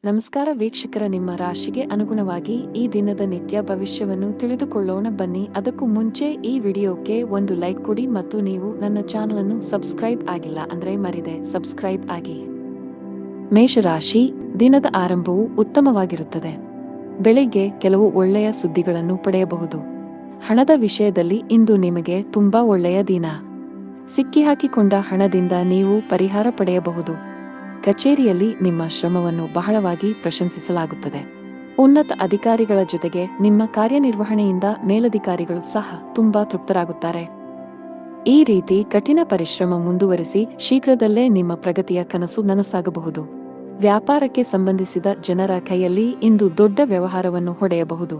ನಮಸ್ಕಾರ ವೀಕ್ಷಕರ, ನಿಮ್ಮ ರಾಶಿಗೆ ಅನುಗುಣವಾಗಿ ಈ ದಿನದ ನಿತ್ಯ ಭವಿಷ್ಯವನ್ನು ತಿಳಿದುಕೊಳ್ಳೋಣ ಬನ್ನಿ. ಅದಕ್ಕೂ ಮುಂಚೆ ಈ ವಿಡಿಯೋಕ್ಕೆ ಒಂದು ಲೈಕ್ ಕೊಡಿ ಮತ್ತು ನೀವು ನನ್ನ ಚಾನಲ್ ಅನ್ನು ಸಬ್ಸ್ಕ್ರೈಬ್ ಆಗಿಲ್ಲ ಅಂದ್ರೆ ಮರಿದೆ ಸಬ್ಸ್ಕ್ರೈಬ್ ಆಗಿ. ಮೇಷರಾಶಿ, ದಿನದ ಆರಂಭವು ಉತ್ತಮವಾಗಿರುತ್ತದೆ. ಬೆಳಿಗ್ಗೆ ಕೆಲವು ಒಳ್ಳೆಯ ಸುದ್ದಿಗಳನ್ನು ಪಡೆಯಬಹುದು. ಹಣದ ವಿಷಯದಲ್ಲಿ ಇಂದು ನಿಮಗೆ ತುಂಬಾ ಒಳ್ಳೆಯ ದಿನ. ಸಿಕ್ಕಿಹಾಕಿಕೊಂಡ ಹಣದಿಂದ ನೀವು ಪರಿಹಾರ ಪಡೆಯಬಹುದು. ಕಚೇರಿಯಲ್ಲಿ ನಿಮ್ಮ ಶ್ರಮವನ್ನು ಬಹಳವಾಗಿ ಪ್ರಶಂಸಿಸಲಾಗುತ್ತದೆ. ಉನ್ನತ ಅಧಿಕಾರಿಗಳ ಜೊತೆಗೆ ನಿಮ್ಮ ಕಾರ್ಯನಿರ್ವಹಣೆಯಿಂದ ಮೇಲಧಿಕಾರಿಗಳು ಸಹ ತುಂಬಾ ತೃಪ್ತರಾಗುತ್ತಾರೆ. ಈ ರೀತಿ ಕಠಿಣ ಪರಿಶ್ರಮ ಮುಂದುವರಿಸಿ ಶೀಘ್ರದಲ್ಲೇ ನಿಮ್ಮ ಪ್ರಗತಿಯ ಕನಸು ನನಸಾಗಬಹುದು. ವ್ಯಾಪಾರಕ್ಕೆ ಸಂಬಂಧಿಸಿದ ಜನರ ಕೈಯಲ್ಲಿ ಇಂದು ದೊಡ್ಡ ವ್ಯವಹಾರವನ್ನು ಹೊಡೆಯಬಹುದು.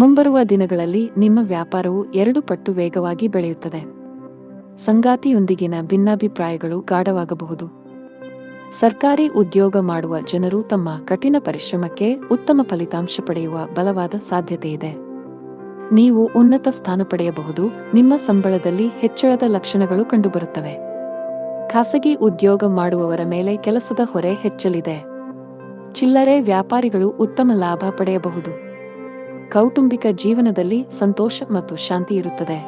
ಮುಂಬರುವ ದಿನಗಳಲ್ಲಿ ನಿಮ್ಮ ವ್ಯಾಪಾರವು 2 ಪಟ್ಟು ವೇಗವಾಗಿ ಬೆಳೆಯುತ್ತದೆ. ಸಂಗಾತಿಯೊಂದಿಗಿನ ಭಿನ್ನಾಭಿಪ್ರಾಯಗಳು ಗಾಢವಾಗಬಹುದು. ಸರ್ಕಾರಿ ಉದ್ಯೋಗ ಮಾಡುವ ಜನರು ತಮ್ಮ ಕಠಿಣ ಪರಿಶ್ರಮಕ್ಕೆ ಉತ್ತಮ ಫಲಿತಾಂಶ ಪಡೆಯುವ ಬಲವಾದ ಸಾಧ್ಯತೆಯಿದೆ. ನೀವು ಉನ್ನತ ಸ್ಥಾನ ಪಡೆಯಬಹುದು. ನಿಮ್ಮ ಸಂಬಳದಲ್ಲಿ ಹೆಚ್ಚಳದ ಲಕ್ಷಣಗಳು ಕಂಡುಬರುತ್ತವೆ. ಖಾಸಗಿ ಉದ್ಯೋಗ ಮಾಡುವವರ ಮೇಲೆ ಕೆಲಸದ ಹೊರೆ ಹೆಚ್ಚಲಿದೆ. ಚಿಲ್ಲರೆ ವ್ಯಾಪಾರಿಗಳು ಉತ್ತಮ ಲಾಭ ಪಡೆಯಬಹುದು. ಕೌಟುಂಬಿಕ ಜೀವನದಲ್ಲಿ ಸಂತೋಷ ಮತ್ತು ಶಾಂತಿ ಇರುತ್ತದೆ.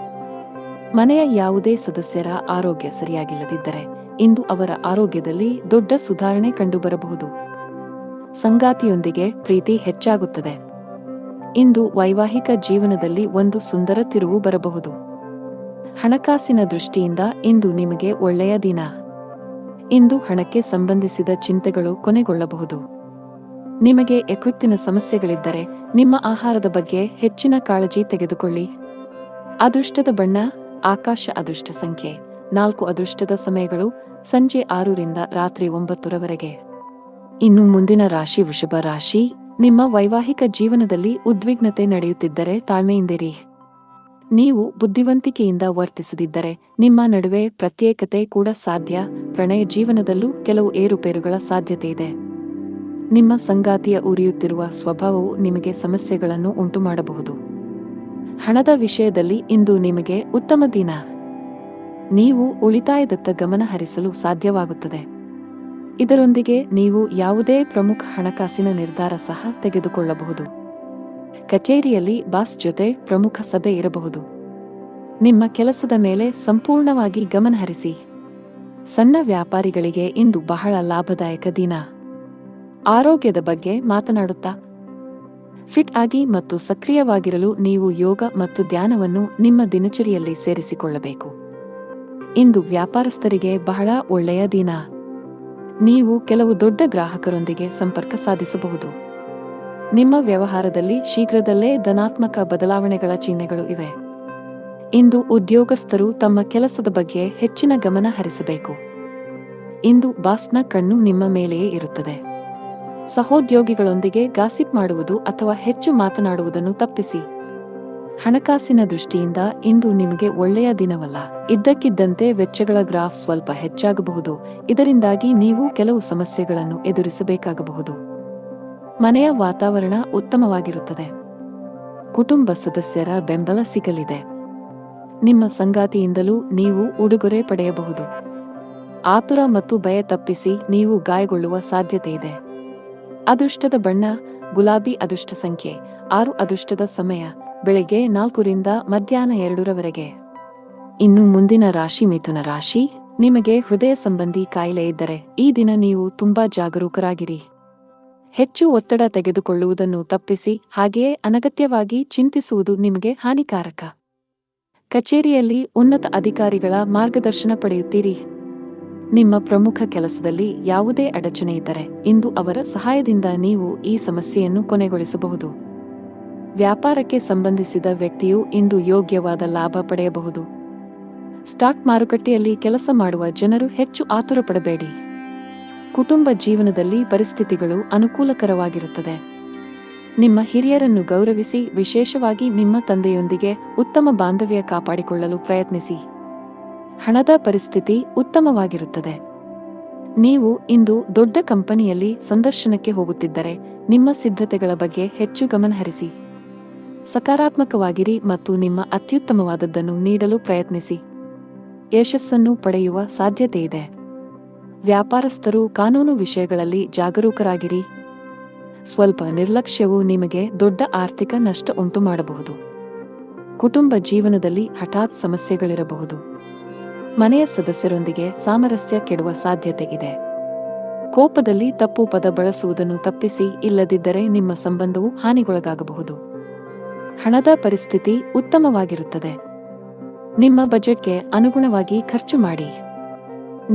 ಮನೆಯ ಯಾವುದೇ ಸದಸ್ಯರ ಆರೋಗ್ಯ ಸರಿಯಾಗಿಲ್ಲದಿದ್ದರೆ ಇಂದು ಅವರ ಆರೋಗ್ಯದಲ್ಲಿ ದೊಡ್ಡ ಸುಧಾರಣೆ ಕಂಡುಬರಬಹುದು. ಸಂಗಾತಿಯೊಂದಿಗೆ ಪ್ರೀತಿ ಹೆಚ್ಚಾಗುತ್ತದೆ. ಇಂದು ವೈವಾಹಿಕ ಜೀವನದಲ್ಲಿ ಒಂದು ಸುಂದರ ತಿರುವು ಬರಬಹುದು. ಹಣಕಾಸಿನ ದೃಷ್ಟಿಯಿಂದ ಇಂದು ನಿಮಗೆ ಒಳ್ಳೆಯ ದಿನ. ಇಂದು ಹಣಕ್ಕೆ ಸಂಬಂಧಿಸಿದ ಚಿಂತೆಗಳು ಕೊನೆಗೊಳ್ಳಬಹುದು. ನಿಮಗೆ ಯಕೃತ್ತಿನ ಸಮಸ್ಯೆಗಳಿದ್ದರೆ ನಿಮ್ಮ ಆಹಾರದ ಬಗ್ಗೆ ಹೆಚ್ಚಿನ ಕಾಳಜಿ ತೆಗೆದುಕೊಳ್ಳಿ. ಅದೃಷ್ಟದ ಬಣ್ಣ ಆಕಾಶ. ಅದೃಷ್ಟ ಸಂಖ್ಯೆ 4. ಅದೃಷ್ಟದ ಸಮಯಗಳು ಸಂಜೆ 6 ರಿಂದ ರಾತ್ರಿ 9 ಇನ್ನು ಮುಂದಿನ ರಾಶಿ ವೃಷಭ ರಾಶಿ. ನಿಮ್ಮ ವೈವಾಹಿಕ ಜೀವನದಲ್ಲಿ ಉದ್ವಿಗ್ನತೆ ನಡೆಯುತ್ತಿದ್ದರೆ ತಾಳ್ಮೆಯಿಂದಿರಿ. ನೀವು ಬುದ್ಧಿವಂತಿಕೆಯಿಂದ ವರ್ತಿಸದಿದ್ದರೆ ನಿಮ್ಮ ನಡುವೆ ಪ್ರತ್ಯೇಕತೆ ಕೂಡ ಸಾಧ್ಯ. ಪ್ರಣಯ ಜೀವನದಲ್ಲೂ ಕೆಲವು ಏರುಪೇರುಗಳ ಸಾಧ್ಯತೆಯಿದೆ. ನಿಮ್ಮ ಸಂಗಾತಿಯ ಉರಿಯುತ್ತಿರುವ ಸ್ವಭಾವವು ನಿಮಗೆ ಸಮಸ್ಯೆಗಳನ್ನು ಉಂಟುಮಾಡಬಹುದು. ಹಣದ ವಿಷಯದಲ್ಲಿ ಇಂದು ನಿಮಗೆ ಉತ್ತಮ ದಿನ. ನೀವು ಉಳಿತಾಯದತ್ತ ಗಮನ ಹರಿಸಲು ಸಾಧ್ಯವಾಗುತ್ತದೆ. ಇದರೊಂದಿಗೆ ನೀವು ಯಾವುದೇ ಪ್ರಮುಖ ಹಣಕಾಸಿನ ನಿರ್ಧಾರ ಸಹ ತೆಗೆದುಕೊಳ್ಳಬಹುದು. ಕಚೇರಿಯಲ್ಲಿ ಬಾಸ್ ಜೊತೆ ಪ್ರಮುಖ ಸಭೆ ಇರಬಹುದು. ನಿಮ್ಮ ಕೆಲಸದ ಮೇಲೆ ಸಂಪೂರ್ಣವಾಗಿ ಗಮನಹರಿಸಿ. ಸಣ್ಣ ವ್ಯಾಪಾರಿಗಳಿಗೆ ಇಂದು ಬಹಳ ಲಾಭದಾಯಕ ದಿನ. ಆರೋಗ್ಯದ ಬಗ್ಗೆ ಮಾತನಾಡುತ್ತಾ ಫಿಟ್ ಆಗಿ ಮತ್ತು ಸಕ್ರಿಯವಾಗಿರಲು ನೀವು ಯೋಗ ಮತ್ತು ಧ್ಯಾನವನ್ನು ನಿಮ್ಮ ದಿನಚರಿಯಲ್ಲಿ ಸೇರಿಸಿಕೊಳ್ಳಬೇಕು. ಇಂದು ವ್ಯಾಪಾರಸ್ಥರಿಗೆ ಬಹಳ ಒಳ್ಳೆಯ ದಿನ. ನೀವು ಕೆಲವು ದೊಡ್ಡ ಗ್ರಾಹಕರೊಂದಿಗೆ ಸಂಪರ್ಕ ಸಾಧಿಸಬಹುದು. ನಿಮ್ಮ ವ್ಯವಹಾರದಲ್ಲಿ ಶೀಘ್ರದಲ್ಲೇ ಧನಾತ್ಮಕ ಬದಲಾವಣೆಗಳ ಚಿಹ್ನೆಗಳು ಇವೆ. ಇಂದು ಉದ್ಯೋಗಸ್ಥರು ತಮ್ಮ ಕೆಲಸದ ಬಗ್ಗೆ ಹೆಚ್ಚಿನ ಗಮನ ಹರಿಸಬೇಕು. ಇಂದು ಬಾಸ್ನ ಕಣ್ಣು ನಿಮ್ಮ ಮೇಲೆಯೇ ಇರುತ್ತದೆ. ಸಹೋದ್ಯೋಗಿಗಳೊಂದಿಗೆ ಗಾಸಿಪ್ ಮಾಡುವುದು ಅಥವಾ ಹೆಚ್ಚು ಮಾತನಾಡುವುದನ್ನು ತಪ್ಪಿಸಿ. ಹಣಕಾಸಿನ ದೃಷ್ಟಿಯಿಂದ ಇಂದು ನಿಮಗೆ ಒಳ್ಳೆಯ ದಿನವಲ್ಲ. ಇದ್ದಕ್ಕಿದ್ದಂತೆ ವೆಚ್ಚಗಳ ಗ್ರಾಫ್ ಸ್ವಲ್ಪ ಹೆಚ್ಚಾಗಬಹುದು. ಇದರಿಂದಾಗಿ ನೀವು ಕೆಲವು ಸಮಸ್ಯೆಗಳನ್ನು ಎದುರಿಸಬೇಕಾಗಬಹುದು. ಮನೆಯ ವಾತಾವರಣ ಉತ್ತಮವಾಗಿರುತ್ತದೆ. ಕುಟುಂಬ ಸದಸ್ಯರ ಬೆಂಬಲ ಸಿಗಲಿದೆ. ನಿಮ್ಮ ಸಂಗಾತಿಯಿಂದಲೂ ನೀವು ಉಡುಗೊರೆ ಪಡೆಯಬಹುದು. ಆತುರ ಮತ್ತು ಭಯ ತಪ್ಪಿಸಿ, ನೀವು ಗಾಯಗೊಳ್ಳುವ ಸಾಧ್ಯತೆಯಿದೆ. ಅದೃಷ್ಟದ ಬಣ್ಣ ಗುಲಾಬಿ. ಅದೃಷ್ಟ ಸಂಖ್ಯೆ 6. ಅದೃಷ್ಟದ ಸಮಯ ಬೆಳಗ್ಗೆ 4 ರಿಂದ ಮಧ್ಯಾಹ್ನ 2 ಇನ್ನು ಮುಂದಿನ ರಾಶಿ ಮಿಥುನ ರಾಶಿ. ನಿಮಗೆ ಹೃದಯ ಸಂಬಂಧಿ ಕಾಯಿಲೆ ಇದ್ದರೆ ಈ ದಿನ ನೀವು ತುಂಬಾ ಜಾಗರೂಕರಾಗಿರಿ. ಹೆಚ್ಚು ಒತ್ತಡ ತೆಗೆದುಕೊಳ್ಳುವುದನ್ನು ತಪ್ಪಿಸಿ. ಹಾಗೆಯೇ ಅನಗತ್ಯವಾಗಿ ಚಿಂತಿಸುವುದು ನಿಮಗೆ ಹಾನಿಕಾರಕ. ಕಚೇರಿಯಲ್ಲಿ ಉನ್ನತ ಅಧಿಕಾರಿಗಳ ಮಾರ್ಗದರ್ಶನ ಪಡೆಯುತ್ತೀರಿ. ನಿಮ್ಮ ಪ್ರಮುಖ ಕೆಲಸದಲ್ಲಿ ಯಾವುದೇ ಅಡಚಣೆ ಇದ್ದರೆ ಇಂದು ಅವರ ಸಹಾಯದಿಂದ ನೀವು ಈ ಸಮಸ್ಯೆಯನ್ನು ಕೊನೆಗೊಳಿಸಬಹುದು. ವ್ಯಾಪಾರಕ್ಕೆ ಸಂಬಂಧಿಸಿದ ವ್ಯಕ್ತಿಯು ಇಂದು ಯೋಗ್ಯವಾದ ಲಾಭ ಪಡೆಯಬಹುದು. ಸ್ಟಾಕ್ ಮಾರುಕಟ್ಟೆಯಲ್ಲಿ ಕೆಲಸ ಮಾಡುವ ಜನರು ಹೆಚ್ಚು ಆತುರ ಪಡಬೇಡಿ. ಕುಟುಂಬ ಜೀವನದಲ್ಲಿ ಪರಿಸ್ಥಿತಿಗಳು ಅನುಕೂಲಕರವಾಗಿರುತ್ತದೆ. ನಿಮ್ಮ ಹಿರಿಯರನ್ನು ಗೌರವಿಸಿ. ವಿಶೇಷವಾಗಿ ನಿಮ್ಮ ತಂದೆಯೊಂದಿಗೆ ಉತ್ತಮ ಬಾಂಧವ್ಯ ಕಾಪಾಡಿಕೊಳ್ಳಲು ಪ್ರಯತ್ನಿಸಿ. ಹಣದ ಪರಿಸ್ಥಿತಿ ಉತ್ತಮವಾಗಿರುತ್ತದೆ. ನೀವು ಇಂದು ದೊಡ್ಡ ಕಂಪನಿಯಲ್ಲಿ ಸಂದರ್ಶನಕ್ಕೆ ಹೋಗುತ್ತಿದ್ದರೆ ನಿಮ್ಮ ಸಿದ್ಧತೆಗಳ ಬಗ್ಗೆ ಹೆಚ್ಚು ಗಮನಹರಿಸಿ. ಸಕಾರಾತ್ಮಕವಾಗಿರಿ ಮತ್ತು ನಿಮ್ಮ ಅತ್ಯುತ್ತಮವಾದದ್ದನ್ನು ನೀಡಲು ಪ್ರಯತ್ನಿಸಿ. ಯಶಸ್ಸನ್ನು ಪಡೆಯುವ ಸಾಧ್ಯತೆಯಿದೆ. ವ್ಯಾಪಾರಸ್ಥರು ಕಾನೂನು ವಿಷಯಗಳಲ್ಲಿ ಜಾಗರೂಕರಾಗಿರಿ. ಸ್ವಲ್ಪ ನಿರ್ಲಕ್ಷ್ಯವು ನಿಮಗೆ ದೊಡ್ಡ ಆರ್ಥಿಕ ನಷ್ಟ ಉಂಟು ಮಾಡಬಹುದು. ಕುಟುಂಬ ಜೀವನದಲ್ಲಿ ಹಠಾತ್ ಸಮಸ್ಯೆಗಳಿರಬಹುದು. ಮನೆಯ ಸದಸ್ಯರೊಂದಿಗೆ ಸಾಮರಸ್ಯ ಕೆಡುವ ಸಾಧ್ಯತೆ ಇದೆ. ಕೋಪದಲ್ಲಿ ತಪ್ಪು ಪದ ಬಳಸುವುದನ್ನು ತಪ್ಪಿಸಿ, ಇಲ್ಲದಿದ್ದರೆ ನಿಮ್ಮ ಸಂಬಂಧವು ಹಾನಿಗೊಳಗಾಗಬಹುದು. ಹಣದ ಪರಿಸ್ಥಿತಿ ಉತ್ತಮವಾಗಿರುತ್ತದೆ. ನಿಮ್ಮ ಬಜೆಟ್ಗೆ ಅನುಗುಣವಾಗಿ ಖರ್ಚು ಮಾಡಿ.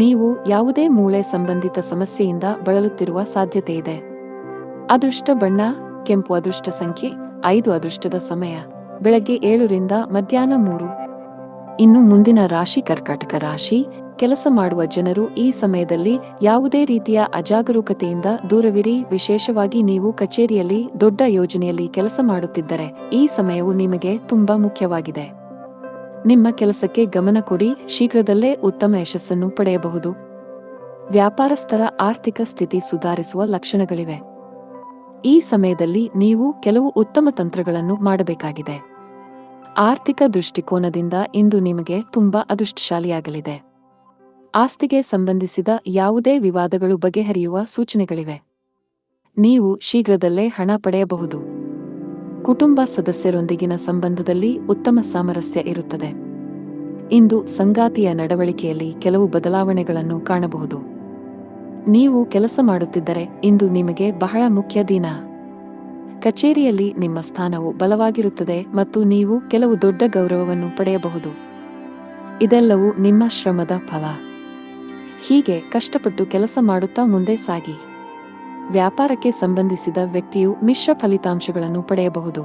ನೀವು ಯಾವುದೇ ಮೂಳೆ ಸಂಬಂಧಿತ ಸಮಸ್ಯೆಯಿಂದ ಬಳಲುತ್ತಿರುವ ಸಾಧ್ಯತೆಯಿದೆ. ಅದೃಷ್ಟ ಬಣ್ಣ ಕೆಂಪು. ಅದೃಷ್ಟ ಸಂಖ್ಯೆ 5. ಅದೃಷ್ಟದ ಸಮಯ ಬೆಳಗ್ಗೆ 7 ರಿಂದ ಮಧ್ಯಾಹ್ನ 3. ಇನ್ನು ಮುಂದಿನ ರಾಶಿ ಕರ್ಕಾಟಕ ರಾಶಿ. ಕೆಲಸ ಮಾಡುವ ಜನರು ಈ ಸಮಯದಲ್ಲಿ ಯಾವುದೇ ರೀತಿಯ ಅಜಾಗರೂಕತೆಯಿಂದ ದೂರವಿರಿ. ವಿಶೇಷವಾಗಿ ನೀವು ಕಚೇರಿಯಲ್ಲಿ ದೊಡ್ಡ ಯೋಜನೆಯಲ್ಲಿ ಕೆಲಸ ಮಾಡುತ್ತಿದ್ದರೆ ಈ ಸಮಯವು ನಿಮಗೆ ತುಂಬಾ ಮುಖ್ಯವಾಗಿದೆ. ನಿಮ್ಮ ಕೆಲಸಕ್ಕೆ ಗಮನ ಕೊಡಿ. ಶೀಘ್ರದಲ್ಲೇ ಉತ್ತಮ ಯಶಸ್ಸನ್ನು ಪಡೆಯಬಹುದು. ವ್ಯಾಪಾರಸ್ಥರ ಆರ್ಥಿಕ ಸ್ಥಿತಿ ಸುಧಾರಿಸುವ ಲಕ್ಷಣಗಳಿವೆ. ಈ ಸಮಯದಲ್ಲಿ ನೀವು ಕೆಲವು ಉತ್ತಮ ತಂತ್ರಗಳನ್ನು ಮಾಡಬೇಕಾಗಿದೆ. ಆರ್ಥಿಕ ದೃಷ್ಟಿಕೋನದಿಂದ ಇಂದು ನಿಮಗೆ ತುಂಬಾ ಅದೃಷ್ಟಶಾಲಿಯಾಗಲಿದೆ. ಆಸ್ತಿಗೆ ಸಂಬಂಧಿಸಿದ ಯಾವುದೇ ವಿವಾದಗಳು ಬಗೆಹರಿಯುವ ಸೂಚನೆಗಳಿವೆ. ನೀವು ಶೀಘ್ರದಲ್ಲೇ ಹಣ ಪಡೆಯಬಹುದು. ಕುಟುಂಬ ಸದಸ್ಯರೊಂದಿಗಿನ ಸಂಬಂಧದಲ್ಲಿ ಉತ್ತಮ ಸಾಮರಸ್ಯ ಇರುತ್ತದೆ. ಇಂದು ಸಂಗಾತಿಯ ನಡವಳಿಕೆಯಲ್ಲಿ ಕೆಲವು ಬದಲಾವಣೆಗಳನ್ನು ಕಾಣಬಹುದು. ನೀವು ಕೆಲಸ ಮಾಡುತ್ತಿದ್ದರೆ ಇಂದು ನಿಮಗೆ ಬಹಳ ಮುಖ್ಯ ದಿನ. ಕಚೇರಿಯಲ್ಲಿ ನಿಮ್ಮ ಸ್ಥಾನವು ಬಲವಾಗಿರುತ್ತದೆ ಮತ್ತು ನೀವು ಕೆಲವು ದೊಡ್ಡ ಗೌರವವನ್ನು ಪಡೆಯಬಹುದು. ಇದೆಲ್ಲವೂ ನಿಮ್ಮ ಶ್ರಮದ ಫಲ. ಹೀಗೆ ಕಷ್ಟಪಟ್ಟು ಕೆಲಸ ಮಾಡುತ್ತಾ ಮುಂದೆ ಸಾಗಿ. ವ್ಯಾಪಾರಕ್ಕೆ ಸಂಬಂಧಿಸಿದ ವ್ಯಕ್ತಿಯು ಮಿಶ್ರ ಫಲಿತಾಂಶಗಳನ್ನು ಪಡೆಯಬಹುದು.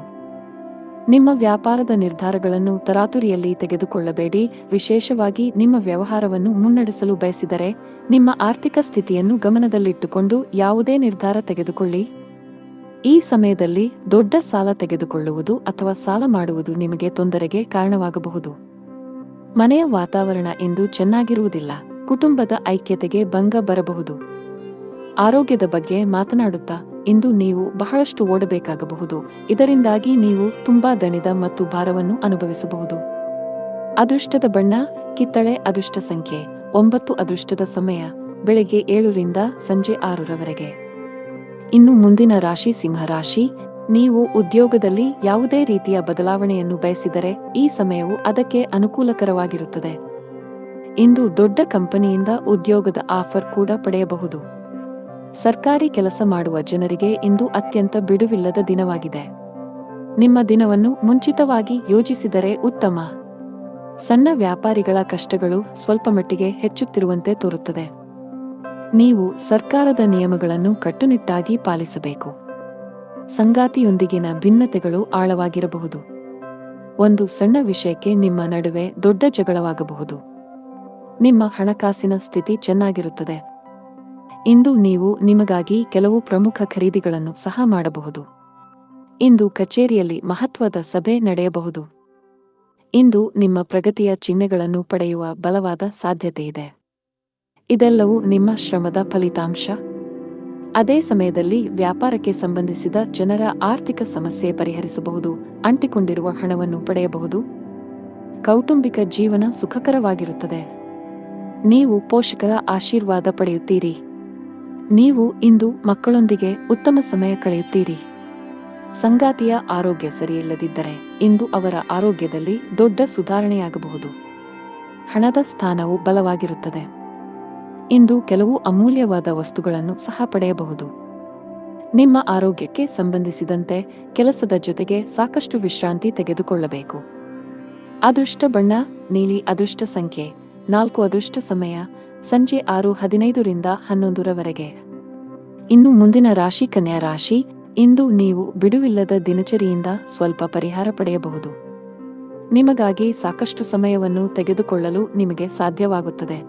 ನಿಮ್ಮ ವ್ಯಾಪಾರದ ನಿರ್ಧಾರಗಳನ್ನು ತರಾತುರಿಯಲ್ಲಿ ತೆಗೆದುಕೊಳ್ಳಬೇಡಿ. ವಿಶೇಷವಾಗಿ ನಿಮ್ಮ ವ್ಯವಹಾರವನ್ನು ಮುನ್ನಡೆಸಲು ಬಯಸಿದರೆ ನಿಮ್ಮ ಆರ್ಥಿಕ ಸ್ಥಿತಿಯನ್ನು ಗಮನದಲ್ಲಿಟ್ಟುಕೊಂಡು ಯಾವುದೇ ನಿರ್ಧಾರ ತೆಗೆದುಕೊಳ್ಳಿ. ಈ ಸಮಯದಲ್ಲಿ ದೊಡ್ಡ ಸಾಲ ತೆಗೆದುಕೊಳ್ಳುವುದು ಅಥವಾ ಸಾಲ ಮಾಡುವುದು ನಿಮಗೆ ತೊಂದರೆಗೆ ಕಾರಣವಾಗಬಹುದು. ಮನೆಯ ವಾತಾವರಣ ಇಂದು ಚೆನ್ನಾಗಿರುವುದಿಲ್ಲ. ಕುಟುಂಬದ ಐಕ್ಯತೆಗೆ ಭಂಗ ಬರಬಹುದು. ಆರೋಗ್ಯದ ಬಗ್ಗೆ ಮಾತನಾಡುತ್ತಾ ಇಂದು ನೀವು ಬಹಳಷ್ಟು ಓಡಬೇಕಾಗಬಹುದು. ಇದರಿಂದಾಗಿ ನೀವು ತುಂಬಾ ದಣಿದ ಮತ್ತು ಭಾರವನ್ನು ಅನುಭವಿಸಬಹುದು. ಅದೃಷ್ಟದ ಬಣ್ಣ ಕಿತ್ತಳೆ. ಅದೃಷ್ಟ ಸಂಖ್ಯೆ 9. ಅದೃಷ್ಟದ ಸಮಯ ಬೆಳಗ್ಗೆ 7 ರಿಂದ ಸಂಜೆ 6 ರವರೆಗೆ. ಇನ್ನು ಮುಂದಿನ ರಾಶಿ ಸಿಂಹರಾಶಿ. ನೀವು ಉದ್ಯೋಗದಲ್ಲಿ ಯಾವುದೇ ರೀತಿಯ ಬದಲಾವಣೆಯನ್ನು ಬಯಸಿದರೆ ಈ ಸಮಯವು ಅದಕ್ಕೆ ಅನುಕೂಲಕರವಾಗಿರುತ್ತದೆ. ಇಂದು ದೊಡ್ಡ ಕಂಪನಿಯಿಂದ ಉದ್ಯೋಗದ ಆಫರ್ ಕೂಡ ಪಡೆಯಬಹುದು. ಸರ್ಕಾರಿ ಕೆಲಸ ಮಾಡುವ ಜನರಿಗೆ ಇಂದು ಅತ್ಯಂತ ಬಿಡುವಿಲ್ಲದ ದಿನವಾಗಿದೆ. ನಿಮ್ಮ ದಿನವನ್ನು ಮುಂಚಿತವಾಗಿ ಯೋಜಿಸಿದರೆ ಉತ್ತಮ. ಸಣ್ಣ ವ್ಯಾಪಾರಿಗಳ ಕಷ್ಟಗಳು ಸ್ವಲ್ಪ ಮಟ್ಟಿಗೆ ಹೆಚ್ಚುತ್ತಿರುವಂತೆ ತೋರುತ್ತದೆ. ನೀವು ಸರ್ಕಾರದ ನಿಯಮಗಳನ್ನು ಕಟ್ಟುನಿಟ್ಟಾಗಿ ಪಾಲಿಸಬೇಕು. ಸಂಗಾತಿಯೊಂದಿಗಿನ ಭಿನ್ನತೆಗಳು ಆಳವಾಗಿರಬಹುದು. ಒಂದು ಸಣ್ಣ ವಿಷಯಕ್ಕೆ ನಿಮ್ಮ ನಡುವೆ ದೊಡ್ಡ ಜಗಳವಾಗಬಹುದು. ನಿಮ್ಮ ಹಣಕಾಸಿನ ಸ್ಥಿತಿ ಚೆನ್ನಾಗಿರುತ್ತದೆ. ಇಂದು ನೀವು ನಿಮಗಾಗಿ ಕೆಲವು ಪ್ರಮುಖ ಖರೀದಿಗಳನ್ನು ಸಹ ಮಾಡಬಹುದು. ಇಂದು ಕಚೇರಿಯಲ್ಲಿ ಮಹತ್ವದ ಸಭೆ ನಡೆಯಬಹುದು. ಇಂದು ನಿಮ್ಮ ಪ್ರಗತಿಯ ಚಿಹ್ನೆಗಳನ್ನು ಪಡೆಯುವ ಬಲವಾದ ಸಾಧ್ಯತೆಯಿದೆ. ಇದೆಲ್ಲವೂ ನಿಮ್ಮ ಶ್ರಮದ ಫಲಿತಾಂಶ. ಅದೇ ಸಮಯದಲ್ಲಿ ವ್ಯಾಪಾರಕ್ಕೆ ಸಂಬಂಧಿಸಿದ ಜನರ ಆರ್ಥಿಕ ಸಮಸ್ಯೆ ಪರಿಹರಿಸಬಹುದು. ಅಂಟಿಕೊಂಡಿರುವ ಹಣವನ್ನು ಪಡೆಯಬಹುದು. ಕೌಟುಂಬಿಕ ಜೀವನ ಸುಖಕರವಾಗಿರುತ್ತದೆ. ನೀವು ಪೋಷಕರ ಆಶೀರ್ವಾದ ಪಡೆಯುತ್ತೀರಿ. ನೀವು ಇಂದು ಮಕ್ಕಳೊಂದಿಗೆ ಉತ್ತಮ ಸಮಯ ಕಳೆಯುತ್ತೀರಿ. ಸಂಗಾತಿಯ ಆರೋಗ್ಯ ಸರಿಯಿಲ್ಲದಿದ್ದರೆ ಇಂದು ಅವರ ಆರೋಗ್ಯದಲ್ಲಿ ದೊಡ್ಡ ಸುಧಾರಣೆಯಾಗಬಹುದು. ಹಣದ ಸ್ಥಾನವು ಬಲವಾಗಿರುತ್ತದೆ. ಇಂದು ಕೆಲವು ಅಮೂಲ್ಯವಾದ ವಸ್ತುಗಳನ್ನು ಸಹ ಪಡೆಯಬಹುದು. ನಿಮ್ಮ ಆರೋಗ್ಯಕ್ಕೆ ಸಂಬಂಧಿಸಿದಂತೆ ಕೆಲಸದ ಜೊತೆಗೆ ಸಾಕಷ್ಟು ವಿಶ್ರಾಂತಿ ತೆಗೆದುಕೊಳ್ಳಬೇಕು. ಅದೃಷ್ಟ ಬಣ್ಣ ನೀಲಿ. ಅದೃಷ್ಟ ಸಂಖ್ಯೆ 4. ಅದೃಷ್ಟ ಸಮಯ ಸಂಜೆ 6:15 ರಿಂದ 11 ರವರೆಗೆ. ಇನ್ನು ಮುಂದಿನ ರಾಶಿ ಕನ್ಯಾ ರಾಶಿ. ಇಂದು ನೀವು ಬಿಡುವಿಲ್ಲದ ದಿನಚರಿಯಿಂದ ಸ್ವಲ್ಪ ಪರಿಹಾರ ಪಡೆಯಬಹುದು. ನಿಮಗಾಗಿ ಸಾಕಷ್ಟು ಸಮಯವನ್ನು ತೆಗೆದುಕೊಳ್ಳಲು ನಿಮಗೆ ಸಾಧ್ಯವಾಗುತ್ತದೆ.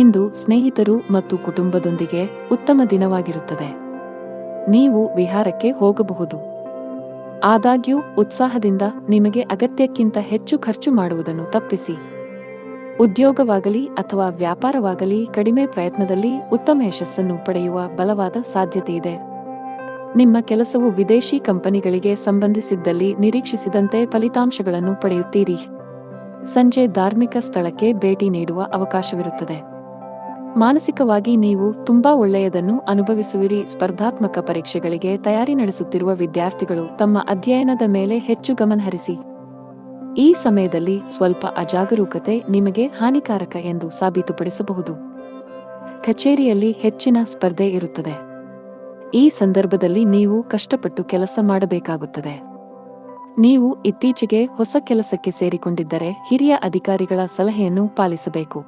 ಇಂದು ಸ್ನೇಹಿತರು ಮತ್ತು ಕುಟುಂಬದೊಂದಿಗೆ ಉತ್ತಮ ದಿನವಾಗಿರುತ್ತದೆ. ನೀವು ವಿಹಾರಕ್ಕೆ ಹೋಗಬಹುದು. ಆದಾಗ್ಯೂ ಉತ್ಸಾಹದಿಂದ ನಿಮಗೆ ಅಗತ್ಯಕ್ಕಿಂತ ಹೆಚ್ಚು ಖರ್ಚು ಮಾಡುವುದನ್ನು ತಪ್ಪಿಸಿ. ಉದ್ಯೋಗವಾಗಲಿ ಅಥವಾ ವ್ಯಾಪಾರವಾಗಲಿ ಕಡಿಮೆ ಪ್ರಯತ್ನದಲ್ಲಿ ಉತ್ತಮ ಯಶಸ್ಸನ್ನು ಪಡೆಯುವ ಬಲವಾದ ಸಾಧ್ಯತೆಯಿದೆ. ನಿಮ್ಮ ಕೆಲಸವು ವಿದೇಶಿ ಕಂಪನಿಗಳಿಗೆ ಸಂಬಂಧಿಸಿದ್ದಲ್ಲಿ ನಿರೀಕ್ಷಿಸಿದಂತೆ ಫಲಿತಾಂಶಗಳನ್ನು ಪಡೆಯುತ್ತೀರಿ. ಸಂಜೆ ಧಾರ್ಮಿಕ ಸ್ಥಳಕ್ಕೆ ಭೇಟಿ ನೀಡುವ ಅವಕಾಶವಿರುತ್ತದೆ. ಮಾನಸಿಕವಾಗಿ ನೀವು ತುಂಬಾ ಒಳ್ಳೆಯದನ್ನು ಅನುಭವಿಸುವಿರಿ. ಸ್ಪರ್ಧಾತ್ಮಕ ಪರೀಕ್ಷೆಗಳಿಗೆ ತಯಾರಿ ನಡೆಸುತ್ತಿರುವ ವಿದ್ಯಾರ್ಥಿಗಳು ತಮ್ಮ ಅಧ್ಯಯನದ ಮೇಲೆ ಹೆಚ್ಚು ಗಮನಹರಿಸಿ. ಈ ಸಮಯದಲ್ಲಿ ಸ್ವಲ್ಪ ಅಜಾಗರೂಕತೆ ನಿಮಗೆ ಹಾನಿಕಾರಕ ಎಂದು ಸಾಬೀತುಪಡಿಸಬಹುದು. ಕಚೇರಿಯಲ್ಲಿ ಹೆಚ್ಚಿನ ಸ್ಪರ್ಧೆ ಇರುತ್ತದೆ. ಈ ಸಂದರ್ಭದಲ್ಲಿ ನೀವು ಕಷ್ಟಪಟ್ಟು ಕೆಲಸ ಮಾಡಬೇಕಾಗುತ್ತದೆ. ನೀವು ಇತ್ತೀಚೆಗೆ ಹೊಸ ಕೆಲಸಕ್ಕೆ ಸೇರಿಕೊಂಡಿದ್ದರೆ ಹಿರಿಯ ಅಧಿಕಾರಿಗಳ ಸಲಹೆಯನ್ನು ಪಾಲಿಸಬೇಕು.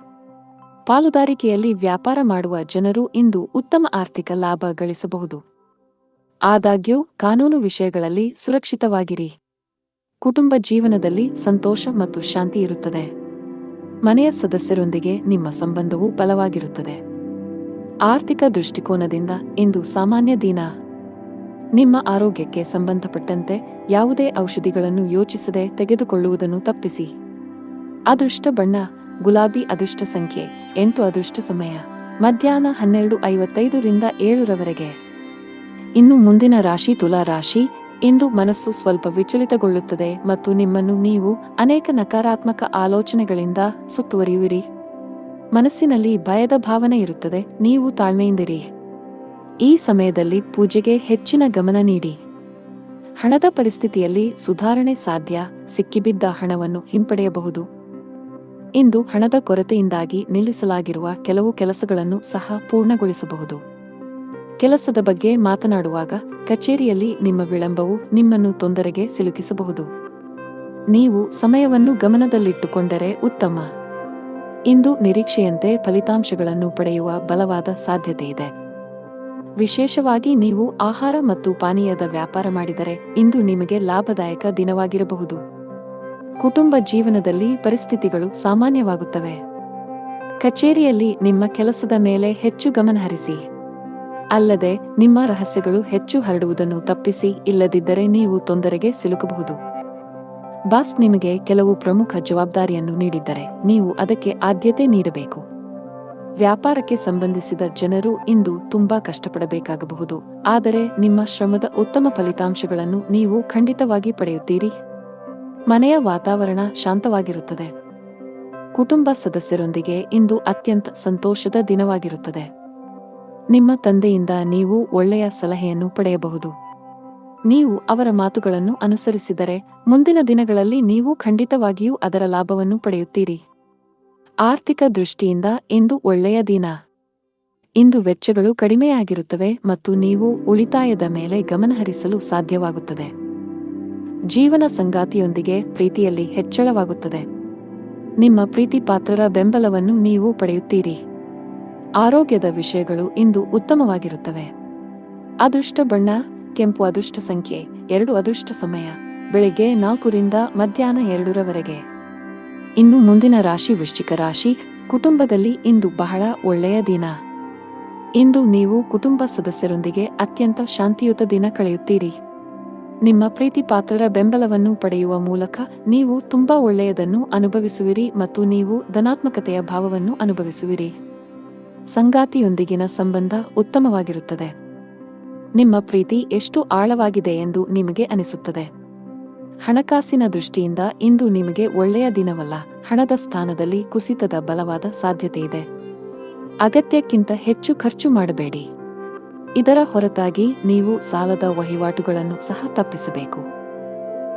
ಪಾಲುದಾರಿಕೆಯಲ್ಲಿ ವ್ಯಾಪಾರ ಮಾಡುವ ಜನರು ಇಂದು ಉತ್ತಮ ಆರ್ಥಿಕ ಲಾಭ ಗಳಿಸಬಹುದು. ಆದಾಗ್ಯೂ ಕಾನೂನು ವಿಷಯಗಳಲ್ಲಿ ಸುರಕ್ಷಿತವಾಗಿರಿ. ಕುಟುಂಬ ಜೀವನದಲ್ಲಿ ಸಂತೋಷ ಮತ್ತು ಶಾಂತಿ ಇರುತ್ತದೆ. ಮನೆಯ ಸದಸ್ಯರೊಂದಿಗೆ ನಿಮ್ಮ ಸಂಬಂಧವು ಬಲವಾಗಿರುತ್ತದೆ. ಆರ್ಥಿಕ ದೃಷ್ಟಿಕೋನದಿಂದ ಇಂದು ಸಾಮಾನ್ಯ ದಿನ. ನಿಮ್ಮ ಆರೋಗ್ಯಕ್ಕೆ ಸಂಬಂಧಪಟ್ಟಂತೆ ಯಾವುದೇ ಔಷಧಿಗಳನ್ನು ಯೋಚಿಸದೆ ತೆಗೆದುಕೊಳ್ಳುವುದನ್ನು ತಪ್ಪಿಸಿ. ಅದೃಷ್ಟ ಬಣ್ಣ ಗುಲಾಬಿ. ಅದೃಷ್ಟ ಸಂಖ್ಯೆ 8. ಅದೃಷ್ಟ ಸಮಯ ಮಧ್ಯಾಹ್ನ 12:55 ರಿಂದ 7 ಇನ್ನು ಮುಂದಿನ ರಾಶಿ ತುಲಾ ರಾಶಿ. ಇಂದು ಮನಸ್ಸು ಸ್ವಲ್ಪ ವಿಚಲಿತಗೊಳ್ಳುತ್ತದೆ ಮತ್ತು ನಿಮ್ಮನ್ನು ನೀವು ಅನೇಕ ನಕಾರಾತ್ಮಕ ಆಲೋಚನೆಗಳಿಂದ ಸುತ್ತುವರಿಯುವಿರಿ. ಮನಸ್ಸಿನಲ್ಲಿ ಭಯದ ಭಾವನೆ ಇರುತ್ತದೆ. ನೀವು ತಾಳ್ಮೆಯಿಂದಿರಿ. ಈ ಸಮಯದಲ್ಲಿ ಪೂಜೆಗೆ ಹೆಚ್ಚಿನ ಗಮನ ನೀಡಿ. ಹಣದ ಪರಿಸ್ಥಿತಿಯಲ್ಲಿ ಸುಧಾರಣೆ ಸಾಧ್ಯ. ಸಿಕ್ಕಿಬಿದ್ದ ಹಣವನ್ನು ಹಿಂಪಡೆಯಬಹುದು. ಇಂದು ಹಣದ ಕೊರತೆಯಿಂದಾಗಿ ನಿಲ್ಲಿಸಲಾಗಿರುವ ಕೆಲವು ಕೆಲಸಗಳನ್ನು ಸಹ ಪೂರ್ಣಗೊಳಿಸಬಹುದು. ಕೆಲಸದ ಬಗ್ಗೆ ಮಾತನಾಡುವಾಗ ಕಚೇರಿಯಲ್ಲಿ ನಿಮ್ಮ ವಿಳಂಬವು ನಿಮ್ಮನ್ನು ತೊಂದರೆಗೆ ಸಿಲುಕಿಸಬಹುದು. ನೀವು ಸಮಯವನ್ನು ಗಮನದಲ್ಲಿಟ್ಟುಕೊಂಡರೆ ಉತ್ತಮ. ಇಂದು ನಿರೀಕ್ಷೆಯಂತೆ ಫಲಿತಾಂಶಗಳನ್ನು ಪಡೆಯುವ ಬಲವಾದ ಸಾಧ್ಯತೆಯಿದೆ. ವಿಶೇಷವಾಗಿ ನೀವು ಆಹಾರ ಮತ್ತು ಪಾನೀಯದ ವ್ಯಾಪಾರ ಮಾಡಿದರೆ ಇಂದು ನಿಮಗೆ ಲಾಭದಾಯಕ ದಿನವಾಗಿರಬಹುದು. ಕುಟುಂಬ ಜೀವನದಲ್ಲಿ ಪರಿಸ್ಥಿತಿಗಳು ಸಾಮಾನ್ಯವಾಗುತ್ತವೆ. ಕಚೇರಿಯಲ್ಲಿ ನಿಮ್ಮ ಕೆಲಸದ ಮೇಲೆ ಹೆಚ್ಚು ಗಮನಹರಿಸಿ. ಅಲ್ಲದೆ ನಿಮ್ಮ ರಹಸ್ಯಗಳು ಹೆಚ್ಚು ಹರಡುವುದನ್ನು ತಪ್ಪಿಸಿ. ಇಲ್ಲದಿದ್ದರೆ ನೀವು ತೊಂದರೆಗೆ ಸಿಲುಕಬಹುದು. ಬಾಸ್ ನಿಮಗೆ ಕೆಲವು ಪ್ರಮುಖ ಜವಾಬ್ದಾರಿಯನ್ನು ನೀಡಿದ್ದರೆ ನೀವು ಅದಕ್ಕೆ ಆದ್ಯತೆ ನೀಡಬೇಕು. ವ್ಯಾಪಾರಕ್ಕೆ ಸಂಬಂಧಿಸಿದ ಜನರು ಇಂದು ತುಂಬಾ ಕಷ್ಟಪಡಬೇಕಾಗಬಹುದು. ಆದರೆ ನಿಮ್ಮ ಶ್ರಮದ ಉತ್ತಮ ಫಲಿತಾಂಶಗಳನ್ನು ನೀವು ಖಂಡಿತವಾಗಿ ಪಡೆಯುತ್ತೀರಿ. ಮನೆಯ ವಾತಾವರಣ ಶಾಂತವಾಗಿರುತ್ತದೆ. ಕುಟುಂಬ ಸದಸ್ಯರೊಂದಿಗೆ ಇಂದು ಅತ್ಯಂತ ಸಂತೋಷದ ದಿನವಾಗಿರುತ್ತದೆ. ನಿಮ್ಮ ತಂದೆಯಿಂದ ನೀವು ಒಳ್ಳೆಯ ಸಲಹೆಯನ್ನು ಪಡೆಯಬಹುದು. ನೀವು ಅವರ ಮಾತುಗಳನ್ನು ಅನುಸರಿಸಿದರೆ ಮುಂದಿನ ದಿನಗಳಲ್ಲಿ ನೀವು ಖಂಡಿತವಾಗಿಯೂ ಅದರ ಲಾಭವನ್ನು ಪಡೆಯುತ್ತೀರಿ. ಆರ್ಥಿಕ ದೃಷ್ಟಿಯಿಂದ ಇಂದು ಒಳ್ಳೆಯ ದಿನ. ಇಂದು ವೆಚ್ಚಗಳು ಕಡಿಮೆಯಾಗಿರುತ್ತವೆ ಮತ್ತು ನೀವು ಉಳಿತಾಯದ ಮೇಲೆ ಗಮನಹರಿಸಲು ಸಾಧ್ಯವಾಗುತ್ತದೆ. ಜೀವನ ಸಂಗಾತಿಯೊಂದಿಗೆ ಪ್ರೀತಿಯಲ್ಲಿ ಹೆಚ್ಚಳವಾಗುತ್ತದೆ. ನಿಮ್ಮ ಪ್ರೀತಿ ಪಾತ್ರರ ಬೆಂಬಲವನ್ನು ನೀವು ಪಡೆಯುತ್ತೀರಿ. ಆರೋಗ್ಯದ ವಿಷಯಗಳು ಇಂದು ಉತ್ತಮವಾಗಿರುತ್ತವೆ. ಅದೃಷ್ಟ ಬಣ್ಣ ಕೆಂಪು. ಅದೃಷ್ಟ ಸಂಖ್ಯೆ 2. ಅದೃಷ್ಟ ಸಮಯ ಬೆಳಿಗ್ಗೆ 4 ರಿಂದ ಮಧ್ಯಾಹ್ನ 2 ಇನ್ನು ಮುಂದಿನ ರಾಶಿ ವೃಶ್ಚಿಕ ರಾಶಿ. ಕುಟುಂಬದಲ್ಲಿ ಇಂದು ಬಹಳ ಒಳ್ಳೆಯ ದಿನ. ಇಂದು ನೀವು ಕುಟುಂಬ ಸದಸ್ಯರೊಂದಿಗೆ ಅತ್ಯಂತ ಶಾಂತಿಯುತ ದಿನ ಕಳೆಯುತ್ತೀರಿ. ನಿಮ್ಮ ಪ್ರೀತಿ ಪಾತ್ರರ ಬೆಂಬಲವನ್ನು ಪಡೆಯುವ ಮೂಲಕ ನೀವು ತುಂಬಾ ಒಳ್ಳೆಯದನ್ನು ಅನುಭವಿಸುವಿರಿ ಮತ್ತು ನೀವು ಧನಾತ್ಮಕತೆಯ ಭಾವವನ್ನು ಅನುಭವಿಸುವಿರಿ. ಸಂಗಾತಿಯೊಂದಿಗಿನ ಸಂಬಂಧ ಉತ್ತಮವಾಗಿರುತ್ತದೆ. ನಿಮ್ಮ ಪ್ರೀತಿ ಎಷ್ಟು ಆಳವಾಗಿದೆ ಎಂದು ನಿಮಗೆ ಅನಿಸುತ್ತದೆ. ಹಣಕಾಸಿನ ದೃಷ್ಟಿಯಿಂದ ಇಂದು ನಿಮಗೆ ಒಳ್ಳೆಯ ದಿನವಲ್ಲ. ಹಣದ ಸ್ಥಾನದಲ್ಲಿ ಕುಸಿತದ ಬಲವಾದ ಸಾಧ್ಯತೆಯಿದೆ. ಅಗತ್ಯಕ್ಕಿಂತ ಹೆಚ್ಚು ಖರ್ಚು ಮಾಡಬೇಡಿ. ಇದರ ಹೊರತಾಗಿ ನೀವು ಸಾಲದ ವಹಿವಾಟುಗಳನ್ನು ಸಹ ತಪ್ಪಿಸಬೇಕು.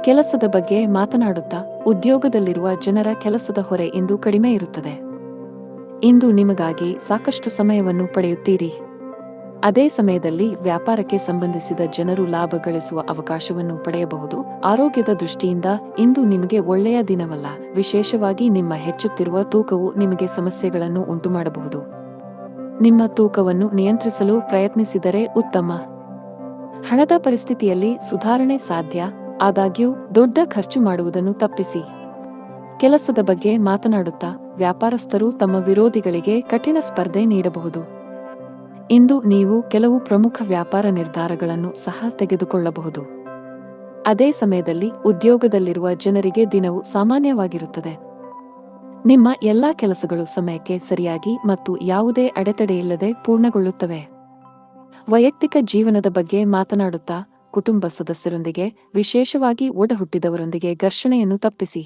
ಕೆಲಸದ ಬಗ್ಗೆ ಮಾತನಾಡುತ್ತಾ ಉದ್ಯೋಗದಲ್ಲಿರುವ ಜನರ ಕೆಲಸದ ಹೊರೆ ಇಂದು ಕಡಿಮೆ ಇರುತ್ತದೆ. ಇಂದು ನಿಮಗಾಗಿ ಸಾಕಷ್ಟು ಸಮಯವನ್ನು ಪಡೆಯುತ್ತೀರಿ. ಅದೇ ಸಮಯದಲ್ಲಿ ವ್ಯಾಪಾರಕ್ಕೆ ಸಂಬಂಧಿಸಿದ ಜನರು ಲಾಭ ಗಳಿಸುವ ಅವಕಾಶವನ್ನು ಪಡೆಯಬಹುದು. ಆರೋಗ್ಯದ ದೃಷ್ಟಿಯಿಂದ ಇಂದು ನಿಮಗೆ ಒಳ್ಳೆಯ ದಿನವಲ್ಲ. ವಿಶೇಷವಾಗಿ ನಿಮ್ಮ ಹೆಚ್ಚುತ್ತಿರುವ ತೂಕವು ನಿಮಗೆ ಸಮಸ್ಯೆಗಳನ್ನು ಉಂಟುಮಾಡಬಹುದು. ನಿಮ್ಮ ತೂಕವನ್ನು ನಿಯಂತ್ರಿಸಲು ಪ್ರಯತ್ನಿಸಿದರೆ ಉತ್ತಮ. ಹಣದ ಪರಿಸ್ಥಿತಿಯಲ್ಲಿ ಸುಧಾರಣೆ ಸಾಧ್ಯ. ಆದಾಗ್ಯೂ ದೊಡ್ಡ ಖರ್ಚು ಮಾಡುವುದನ್ನು ತಪ್ಪಿಸಿ. ಕೆಲಸದ ಬಗ್ಗೆ ಮಾತನಾಡುತ್ತಾ ವ್ಯಾಪಾರಸ್ಥರು ತಮ್ಮ ವಿರೋಧಿಗಳಿಗೆ ಕಠಿಣ ಸ್ಪರ್ಧೆ ನೀಡಬಹುದು. ಇಂದು ನೀವು ಕೆಲವು ಪ್ರಮುಖ ವ್ಯಾಪಾರ ನಿರ್ಧಾರಗಳನ್ನು ಸಹ ತೆಗೆದುಕೊಳ್ಳಬಹುದು. ಅದೇ ಸಮಯದಲ್ಲಿ ಉದ್ಯೋಗದಲ್ಲಿರುವ ಜನರಿಗೆ ದಿನವು ಸಾಮಾನ್ಯವಾಗಿರುತ್ತದೆ. ನಿಮ್ಮ ಎಲ್ಲಾ ಕೆಲಸಗಳು ಸಮಯಕ್ಕೆ ಸರಿಯಾಗಿ ಮತ್ತು ಯಾವುದೇ ಅಡೆತಡೆಯಿಲ್ಲದೆ ಪೂರ್ಣಗೊಳ್ಳುತ್ತವೆ. ವೈಯಕ್ತಿಕ ಜೀವನದ ಬಗ್ಗೆ ಮಾತನಾಡುತ್ತಾ ಕುಟುಂಬ ಸದಸ್ಯರೊಂದಿಗೆ, ವಿಶೇಷವಾಗಿ ಒಡಹುಟ್ಟಿದವರೊಂದಿಗೆ ಘರ್ಷಣೆಯನ್ನು ತಪ್ಪಿಸಿ.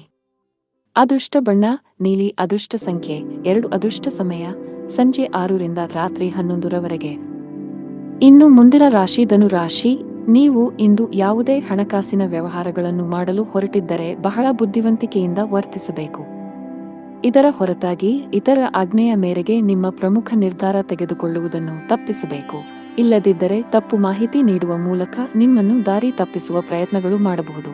ಅದೃಷ್ಟ ಬಣ್ಣ ನೀಲಿ. ಅದೃಷ್ಟ ಸಂಖ್ಯೆ 2. ಅದೃಷ್ಟ ಸಮಯ ಸಂಜೆ 6ರಿಂದ ರಾತ್ರಿ 11ರವರೆಗೆ. ಇನ್ನು ಮುಂದಿನ ರಾಶಿ ಧನುರಾಶಿ. ನೀವು ಇಂದು ಯಾವುದೇ ಹಣಕಾಸಿನ ವ್ಯವಹಾರಗಳನ್ನು ಮಾಡಲು ಹೊರಟಿದ್ದರೆ ಬಹಳ ಬುದ್ಧಿವಂತಿಕೆಯಿಂದ ವರ್ತಿಸಬೇಕು. ಇದರ ಹೊರತಾಗಿ ಇತರ ಆಜ್ಞೆಯ ಮೇರೆಗೆ ನಿಮ್ಮ ಪ್ರಮುಖ ನಿರ್ಧಾರ ತೆಗೆದುಕೊಳ್ಳುವುದನ್ನು ತಪ್ಪಿಸಬೇಕು. ಇಲ್ಲದಿದ್ದರೆ ತಪ್ಪು ಮಾಹಿತಿ ನೀಡುವ ಮೂಲಕ ನಿಮ್ಮನ್ನು ದಾರಿ ತಪ್ಪಿಸುವ ಪ್ರಯತ್ನಗಳು ಮಾಡಬಹುದು.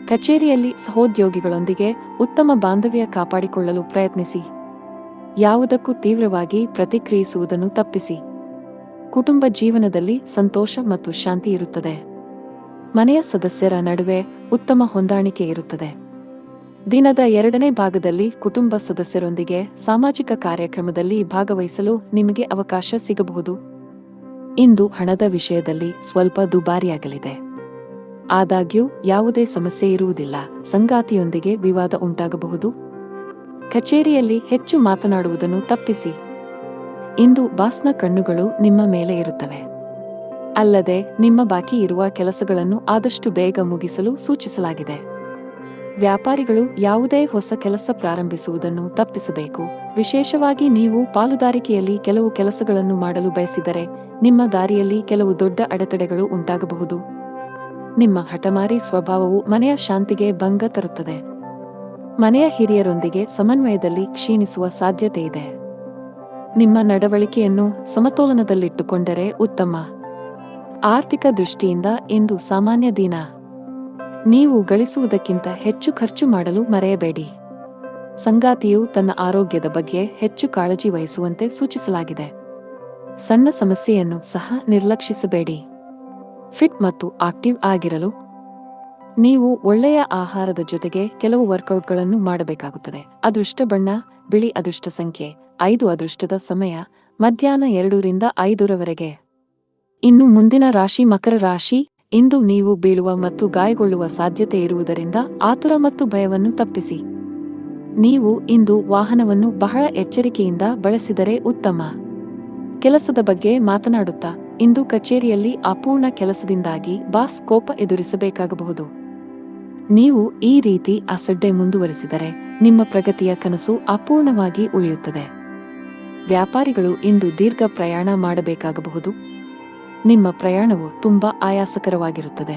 ಕಚೇರಿಯಲ್ಲಿ ಸಹೋದ್ಯೋಗಿಗಳೊಂದಿಗೆ ಉತ್ತಮ ಬಾಂಧವ್ಯ ಕಾಪಾಡಿಕೊಳ್ಳಲು ಪ್ರಯತ್ನಿಸಿ. ಯಾವುದಕ್ಕೂ ತೀವ್ರವಾಗಿ ಪ್ರತಿಕ್ರಿಯಿಸುವುದನ್ನು ತಪ್ಪಿಸಿ. ಕುಟುಂಬ ಜೀವನದಲ್ಲಿ ಸಂತೋಷ ಮತ್ತು ಶಾಂತಿ ಇರುತ್ತದೆ. ಮನೆಯ ಸದಸ್ಯರ ನಡುವೆ ಉತ್ತಮ ಹೊಂದಾಣಿಕೆ ಇರುತ್ತದೆ. ದಿನದ 2ನೇ ಭಾಗದಲ್ಲಿ ಕುಟುಂಬ ಸದಸ್ಯರೊಂದಿಗೆ ಸಾಮಾಜಿಕ ಕಾರ್ಯಕ್ರಮದಲ್ಲಿ ಭಾಗವಹಿಸಲು ನಿಮಗೆ ಅವಕಾಶ ಸಿಗಬಹುದು. ಇಂದು ಹಣದ ವಿಷಯದಲ್ಲಿ ಸ್ವಲ್ಪ ದುಬಾರಿಯಾಗಲಿದೆ. ಆದಾಗ್ಯೂ ಯಾವುದೇ ಸಮಸ್ಯೆ ಇರುವುದಿಲ್ಲ. ಸಂಗಾತಿಯೊಂದಿಗೆ ವಿವಾದ ಉಂಟಾಗಬಹುದು. ಕಚೇರಿಯಲ್ಲಿ ಹೆಚ್ಚು ಮಾತನಾಡುವುದನ್ನು ತಪ್ಪಿಸಿ. ಇಂದು ಬಾಸ್ನ ಕಣ್ಣುಗಳು ನಿಮ್ಮ ಮೇಲೆ ಇರುತ್ತವೆ. ಅಲ್ಲದೆ ನಿಮ್ಮ ಬಾಕಿ ಇರುವ ಕೆಲಸಗಳನ್ನು ಆದಷ್ಟು ಬೇಗ ಮುಗಿಸಲು ಸೂಚಿಸಲಾಗಿದೆ. ವ್ಯಾಪಾರಿಗಳು ಯಾವುದೇ ಹೊಸ ಕೆಲಸ ಪ್ರಾರಂಭಿಸುವುದನ್ನು ತಪ್ಪಿಸಬೇಕು. ವಿಶೇಷವಾಗಿ ನೀವು ಪಾಲುದಾರಿಕೆಯಲ್ಲಿ ಕೆಲವು ಕೆಲಸಗಳನ್ನು ಮಾಡಲು ಬಯಸಿದರೆ ನಿಮ್ಮ ದಾರಿಯಲ್ಲಿ ಕೆಲವು ದೊಡ್ಡ ಅಡೆತಡೆಗಳು ಉಂಟಾಗಬಹುದು. ನಿಮ್ಮ ಹಠಮಾರಿ ಸ್ವಭಾವವು ಮನೆಯ ಶಾಂತಿಗೆ ಭಂಗ ತರುತ್ತದೆ. ಮನೆಯ ಹಿರಿಯರೊಂದಿಗೆ ಸಮನ್ವಯದಲ್ಲಿ ಕ್ಷೀಣಿಸುವ ಸಾಧ್ಯತೆಯಿದೆ. ನಿಮ್ಮ ನಡವಳಿಕೆಯನ್ನು ಸಮತೋಲನದಲ್ಲಿಟ್ಟುಕೊಂಡರೆ ಉತ್ತಮ. ಆರ್ಥಿಕ ದೃಷ್ಟಿಯಿಂದ ಇಂದು ಸಾಮಾನ್ಯ ದಿನ. ನೀವು ಗಳಿಸುವುದಕ್ಕಿಂತ ಹೆಚ್ಚು ಖರ್ಚು ಮಾಡಲು ಮರೆಯಬೇಡಿ. ಸಂಗಾತಿಯು ತನ್ನ ಆರೋಗ್ಯದ ಬಗ್ಗೆ ಹೆಚ್ಚು ಕಾಳಜಿ ವಹಿಸುವಂತೆ ಸೂಚಿಸಲಾಗಿದೆ. ಸಣ್ಣ ಸಮಸ್ಯೆಯನ್ನು ಸಹ ನಿರ್ಲಕ್ಷಿಸಬೇಡಿ. ಫಿಟ್ ಮತ್ತು ಆಕ್ಟಿವ್ ಆಗಿರಲು ನೀವು ಒಳ್ಳೆಯ ಆಹಾರದ ಜೊತೆಗೆ ಕೆಲವು ವರ್ಕೌಟ್ಗಳನ್ನು ಮಾಡಬೇಕಾಗುತ್ತದೆ. ಅದೃಷ್ಟ ಬಣ್ಣ ಬಿಳಿ. ಅದೃಷ್ಟ ಸಂಖ್ಯೆ 5. ಅದೃಷ್ಟದ ಸಮಯ ಮಧ್ಯಾಹ್ನ 2ರಿಂದ 5ರವರೆಗೆ. ಇನ್ನು ಮುಂದಿನ ರಾಶಿ ಮಕರ ರಾಶಿ. ಇಂದು ನೀವು ಬೀಳುವ ಮತ್ತು ಗಾಯಗೊಳ್ಳುವ ಸಾಧ್ಯತೆ ಇರುವುದರಿಂದ ಆತುರ ಮತ್ತು ಭಯವನ್ನು ತಪ್ಪಿಸಿ. ನೀವು ಇಂದು ವಾಹನವನ್ನು ಬಹಳ ಎಚ್ಚರಿಕೆಯಿಂದ ಬಳಸಿದರೆ ಉತ್ತಮ. ಕೆಲಸದ ಬಗ್ಗೆ ಮಾತನಾಡುತ್ತಾ ಇಂದು ಕಚೇರಿಯಲ್ಲಿ ಅಪೂರ್ಣ ಕೆಲಸದಿಂದಾಗಿ ಬಾಸ್ ಕೋಪ ಎದುರಿಸಬೇಕಾಗಬಹುದು. ನೀವು ಈ ರೀತಿ ಅಸಡ್ಡೆ ಮುಂದುವರಿಸಿದರೆ ನಿಮ್ಮ ಪ್ರಗತಿಯ ಕನಸು ಅಪೂರ್ಣವಾಗಿ ಉಳಿಯುತ್ತದೆ. ವ್ಯಾಪಾರಿಗಳು ಇಂದು ದೀರ್ಘ ಪ್ರಯಾಣ ಮಾಡಬೇಕಾಗಬಹುದು. ನಿಮ್ಮ ಪ್ರಯಾಣವು ತುಂಬಾ ಆಯಾಸಕರವಾಗಿರುತ್ತದೆ.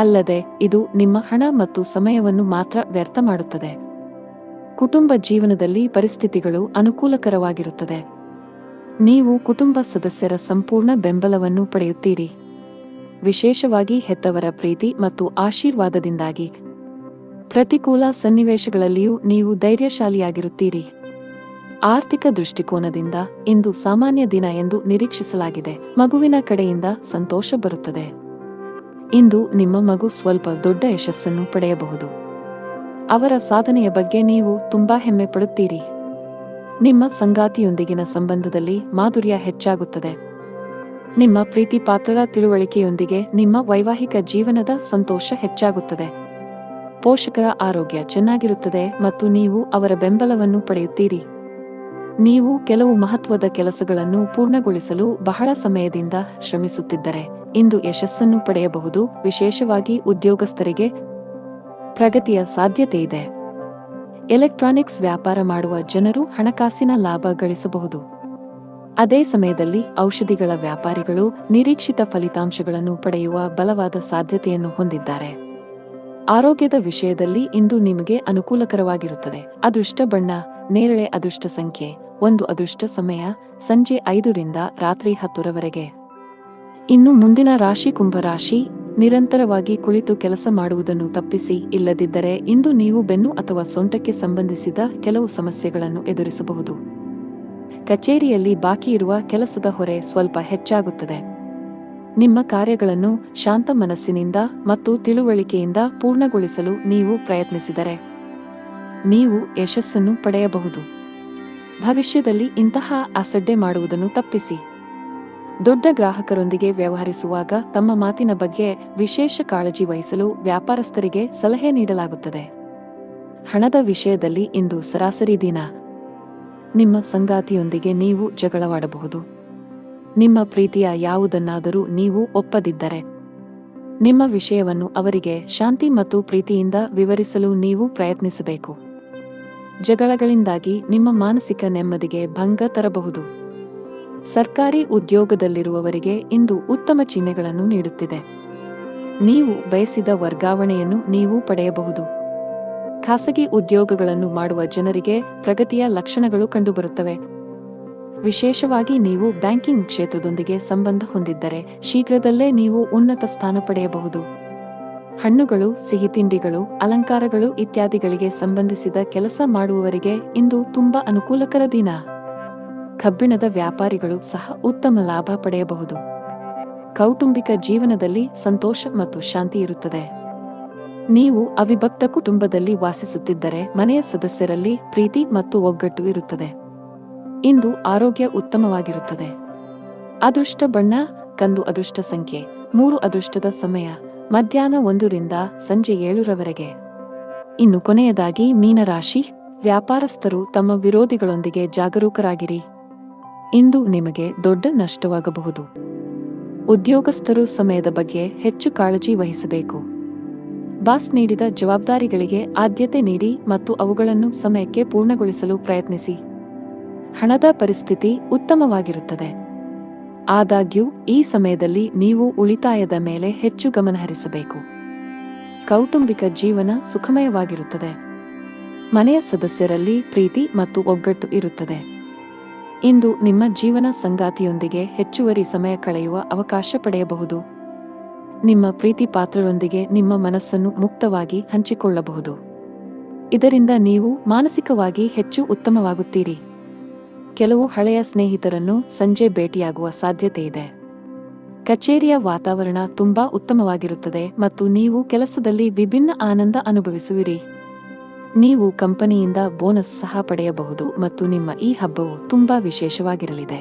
ಅಲ್ಲದೆ ಇದು ನಿಮ್ಮ ಹಣ ಮತ್ತು ಸಮಯವನ್ನು ಮಾತ್ರ ವ್ಯರ್ಥ ಮಾಡುತ್ತದೆ. ಕುಟುಂಬ ಜೀವನದಲ್ಲಿ ಪರಿಸ್ಥಿತಿಗಳು ಅನುಕೂಲಕರವಾಗಿರುತ್ತದೆ. ನೀವು ಕುಟುಂಬ ಸದಸ್ಯರ ಸಂಪೂರ್ಣ ಬೆಂಬಲವನ್ನು ಪಡೆಯುತ್ತೀರಿ. ವಿಶೇಷವಾಗಿ ಹೆತ್ತವರ ಪ್ರೀತಿ ಮತ್ತು ಆಶೀರ್ವಾದದಿಂದಾಗಿ. ಪ್ರತಿಕೂಲ ಸನ್ನಿವೇಶಗಳಲ್ಲಿಯೂ ನೀವು ಧೈರ್ಯಶಾಲಿಯಾಗಿರುತ್ತೀರಿ. ಆರ್ಥಿಕ ದೃಷ್ಟಿಕೋನದಿಂದ ಇಂದು ಸಾಮಾನ್ಯ ದಿನ ಎಂದು ನಿರೀಕ್ಷಿಸಲಾಗಿದೆ. ಮಗುವಿನ ಕಡೆಯಿಂದ ಸಂತೋಷ ಬರುತ್ತದೆ. ಇಂದು ನಿಮ್ಮ ಮಗು ಸ್ವಲ್ಪ ದೊಡ್ಡ ಯಶಸ್ಸನ್ನು ಪಡೆಯಬಹುದು. ಅವರ ಸಾಧನೆಯ ಬಗ್ಗೆ ನೀವು ತುಂಬಾ ಹೆಮ್ಮೆ ಪಡುತ್ತೀರಿ. ನಿಮ್ಮ ಸಂಗಾತಿಯೊಂದಿಗಿನ ಸಂಬಂಧದಲ್ಲಿ ಮಾಧುರ್ಯ ಹೆಚ್ಚಾಗುತ್ತದೆ. ನಿಮ್ಮ ಪ್ರೀತಿ ಪಾತ್ರರ ತಿಳುವಳಿಕೆಯೊಂದಿಗೆ ನಿಮ್ಮ ವೈವಾಹಿಕ ಜೀವನದ ಸಂತೋಷ ಹೆಚ್ಚಾಗುತ್ತದೆ. ಪೋಷಕರ ಆರೋಗ್ಯ ಚೆನ್ನಾಗಿರುತ್ತದೆ ಮತ್ತು ನೀವು ಅವರ ಬೆಂಬಲವನ್ನು ಪಡೆಯುತ್ತೀರಿ. ನೀವು ಕೆಲವು ಮಹತ್ವದ ಕೆಲಸಗಳನ್ನು ಪೂರ್ಣಗೊಳಿಸಲು ಬಹಳ ಸಮಯದಿಂದ ಶ್ರಮಿಸುತ್ತಿದ್ದರೆ ಇಂದು ಯಶಸ್ಸನ್ನು ಪಡೆಯಬಹುದು. ವಿಶೇಷವಾಗಿ ಉದ್ಯೋಗಸ್ಥರಿಗೆ ಪ್ರಗತಿಯ ಸಾಧ್ಯತೆಯಿದೆ. ಎಲೆಕ್ಟ್ರಾನಿಕ್ಸ್ ವ್ಯಾಪಾರ ಮಾಡುವ ಜನರು ಹಣಕಾಸಿನ ಲಾಭ ಗಳಿಸಬಹುದು. ಅದೇ ಸಮಯದಲ್ಲಿ ಔಷಧಿಗಳ ವ್ಯಾಪಾರಿಗಳು ನಿರೀಕ್ಷಿತ ಫಲಿತಾಂಶಗಳನ್ನು ಪಡೆಯುವ ಬಲವಾದ ಸಾಧ್ಯತೆಯನ್ನು ಹೊಂದಿದ್ದಾರೆ. ಆರೋಗ್ಯದ ವಿಷಯದಲ್ಲಿ ಇಂದು ನಿಮಗೆ ಅನುಕೂಲಕರವಾಗಿರುತ್ತದೆ. ಅದೃಷ್ಟ ಬಣ್ಣ ನೇರಳೆ. ಅದೃಷ್ಟ ಸಂಖ್ಯೆ 1. ಅದೃಷ್ಟ ಸಮಯ ಸಂಜೆ 5ರಿಂದ ರಾತ್ರಿ 10ರವರೆಗೆ. ಇನ್ನು ಮುಂದಿನ ರಾಶಿ ಕುಂಭರಾಶಿ. ನಿರಂತರವಾಗಿ ಕುಳಿತು ಕೆಲಸ ಮಾಡುವುದನ್ನು ತಪ್ಪಿಸಿ. ಇಲ್ಲದಿದ್ದರೆ ಇಂದು ನೀವು ಬೆನ್ನು ಅಥವಾ ಸೊಂಟಕ್ಕೆ ಸಂಬಂಧಿಸಿದ ಕೆಲವು ಸಮಸ್ಯೆಗಳನ್ನು ಎದುರಿಸಬಹುದು. ಕಚೇರಿಯಲ್ಲಿ ಬಾಕಿ ಇರುವ ಕೆಲಸದ ಹೊರೆ ಸ್ವಲ್ಪ ಹೆಚ್ಚಾಗುತ್ತದೆ. ನಿಮ್ಮ ಕಾರ್ಯಗಳನ್ನು ಶಾಂತ ಮನಸ್ಸಿನಿಂದ ಮತ್ತು ತಿಳುವಳಿಕೆಯಿಂದ ಪೂರ್ಣಗೊಳಿಸಲು ನೀವು ಪ್ರಯತ್ನಿಸಿದರೆ ನೀವು ಯಶಸ್ಸನ್ನು ಪಡೆಯಬಹುದು. ಭವಿಷ್ಯದಲ್ಲಿ ಇಂತಹ ಅಸಡ್ಡೆ ಮಾಡುವುದನ್ನು ತಪ್ಪಿಸಿ. ದೊಡ್ಡ ಗ್ರಾಹಕರೊಂದಿಗೆ ವ್ಯವಹರಿಸುವಾಗ ತಮ್ಮ ಮಾತಿನ ಬಗ್ಗೆ ವಿಶೇಷ ಕಾಳಜಿ ವಹಿಸಲು ವ್ಯಾಪಾರಸ್ಥರಿಗೆ ಸಲಹೆ ನೀಡಲಾಗುತ್ತದೆ. ಹಣದ ವಿಷಯದಲ್ಲಿ ಇಂದು ಸರಾಸರಿ ದಿನ. ನಿಮ್ಮ ಸಂಗಾತಿಯೊಂದಿಗೆ ನೀವು ಜಗಳವಾಡಬಹುದು. ನಿಮ್ಮ ಪ್ರೀತಿಯ ಯಾವುದನ್ನಾದರೂ ನೀವು ಒಪ್ಪದಿದ್ದರೆ ನಿಮ್ಮ ವಿಷಯವನ್ನು ಅವರಿಗೆ ಶಾಂತಿ ಮತ್ತು ಪ್ರೀತಿಯಿಂದ ವಿವರಿಸಲು ನೀವು ಪ್ರಯತ್ನಿಸಬೇಕು. ಜಗಳಗಳಿಂದಾಗಿ ನಿಮ್ಮ ಮಾನಸಿಕ ನೆಮ್ಮದಿಗೆ ಭಂಗ ತರಬಹುದು. ಸರ್ಕಾರಿ ಉದ್ಯೋಗದಲ್ಲಿರುವವರಿಗೆ ಇಂದು ಉತ್ತಮ ಚಿಹ್ನೆಗಳನ್ನು ನೀಡುತ್ತಿದೆ. ನೀವು ಬಯಸಿದ ವರ್ಗಾವಣೆಯನ್ನು ನೀವು ಪಡೆಯಬಹುದು. ಖಾಸಗಿ ಉದ್ಯೋಗಗಳನ್ನು ಮಾಡುವ ಜನರಿಗೆ ಪ್ರಗತಿಯ ಲಕ್ಷಣಗಳು ಕಂಡುಬರುತ್ತವೆ. ವಿಶೇಷವಾಗಿ ನೀವು ಬ್ಯಾಂಕಿಂಗ್ ಕ್ಷೇತ್ರದೊಂದಿಗೆ ಸಂಬಂಧ ಹೊಂದಿದ್ದರೆ ಶೀಘ್ರದಲ್ಲೇ ನೀವು ಉನ್ನತ ಸ್ಥಾನ ಪಡೆಯಬಹುದು. ಹಣ್ಣುಗಳು, ಸಿಹಿತಿಂಡಿಗಳು, ಅಲಂಕಾರಗಳು ಇತ್ಯಾದಿಗಳಿಗೆ ಸಂಬಂಧಿಸಿದ ಕೆಲಸ ಮಾಡುವವರಿಗೆ ಇಂದು ತುಂಬಾ ಅನುಕೂಲಕರ ದಿನ. ಕಬ್ಬಿಣದ ವ್ಯಾಪಾರಿಗಳು ಸಹ ಉತ್ತಮ ಲಾಭ ಪಡೆಯಬಹುದು. ಕೌಟುಂಬಿಕ ಜೀವನದಲ್ಲಿ ಸಂತೋಷ ಮತ್ತು ಶಾಂತಿ ಇರುತ್ತದೆ. ನೀವು ಅವಿಭಕ್ತ ಕುಟುಂಬದಲ್ಲಿ ವಾಸಿಸುತ್ತಿದ್ದರೆ ಮನೆಯ ಸದಸ್ಯರಲ್ಲಿ ಪ್ರೀತಿ ಮತ್ತು ಒಗ್ಗಟ್ಟು ಇರುತ್ತದೆ. ಇಂದು ಆರೋಗ್ಯ ಉತ್ತಮವಾಗಿರುತ್ತದೆ. ಅದೃಷ್ಟ ಬಣ್ಣ ಕಂದು. ಅದೃಷ್ಟ ಸಂಖ್ಯೆ 3. ಅದೃಷ್ಟದ ಸಮಯ ಮಧ್ಯಾಹ್ನ 1 ರಿಂದ ಸಂಜೆ 7 ರವರೆಗೆ. ಇನ್ನು ಕೊನೆಯದಾಗಿ ಮೀನರಾಶಿ. ವ್ಯಾಪಾರಸ್ಥರು ತಮ್ಮ ವಿರೋಧಿಗಳೊಂದಿಗೆ ಜಾಗರೂಕರಾಗಿರಿ. ಇಂದು ನಿಮಗೆ ದೊಡ್ಡ ನಷ್ಟವಾಗಬಹುದು. ಉದ್ಯೋಗಸ್ಥರು ಸಮಯದ ಬಗ್ಗೆ ಹೆಚ್ಚು ಕಾಳಜಿ ವಹಿಸಬೇಕು. ಬಾಸ್ ನೀಡಿದ ಜವಾಬ್ದಾರಿಗಳಿಗೆ ಆದ್ಯತೆ ನೀಡಿ ಮತ್ತು ಅವುಗಳನ್ನು ಸಮಯಕ್ಕೆ ಪೂರ್ಣಗೊಳಿಸಲು ಪ್ರಯತ್ನಿಸಿ. ಹಣದ ಪರಿಸ್ಥಿತಿ ಉತ್ತಮವಾಗಿರುತ್ತದೆ. ಆದಾಗ್ಯೂ ಈ ಸಮಯದಲ್ಲಿ ನೀವು ಉಳಿತಾಯದ ಮೇಲೆ ಹೆಚ್ಚು ಗಮನಹರಿಸಬೇಕು. ಕೌಟುಂಬಿಕ ಜೀವನ ಸುಖಮಯವಾಗಿರುತ್ತದೆ. ಮನೆಯ ಸದಸ್ಯರಲ್ಲಿ ಪ್ರೀತಿ ಮತ್ತು ಒಗ್ಗಟ್ಟು ಇರುತ್ತದೆ. ಇಂದು ನಿಮ್ಮ ಜೀವನ ಸಂಗಾತಿಯೊಂದಿಗೆ ಹೆಚ್ಚುವರಿ ಸಮಯ ಕಳೆಯುವ ಅವಕಾಶ ಪಡೆಯಬಹುದು. ನಿಮ್ಮ ಪ್ರೀತಿ ಪಾತ್ರರೊಂದಿಗೆ ನಿಮ್ಮ ಮನಸ್ಸನ್ನು ಮುಕ್ತವಾಗಿ ಹಂಚಿಕೊಳ್ಳಬಹುದು. ಇದರಿಂದ ನೀವು ಮಾನಸಿಕವಾಗಿ ಹೆಚ್ಚು ಉತ್ತಮವಾಗುತ್ತೀರಿ. ಕೆಲವು ಹಳೆಯ ಸ್ನೇಹಿತರನ್ನು ಸಂಜೆ ಭೇಟಿಯಾಗುವ ಸಾಧ್ಯತೆಯಿದೆ. ಕಚೇರಿಯ ವಾತಾವರಣ ತುಂಬಾ ಉತ್ತಮವಾಗಿರುತ್ತದೆ ಮತ್ತು ನೀವು ಕೆಲಸದಲ್ಲಿ ವಿಭಿನ್ನ ಆನಂದ ಅನುಭವಿಸುವಿರಿ. ನೀವು ಕಂಪನಿಯಿಂದ ಬೋನಸ್ ಸಹ ಪಡೆಯಬಹುದು ಮತ್ತು ನಿಮ್ಮ ಈ ಹಬ್ಬವು ತುಂಬಾ ವಿಶೇಷವಾಗಿರಲಿದೆ.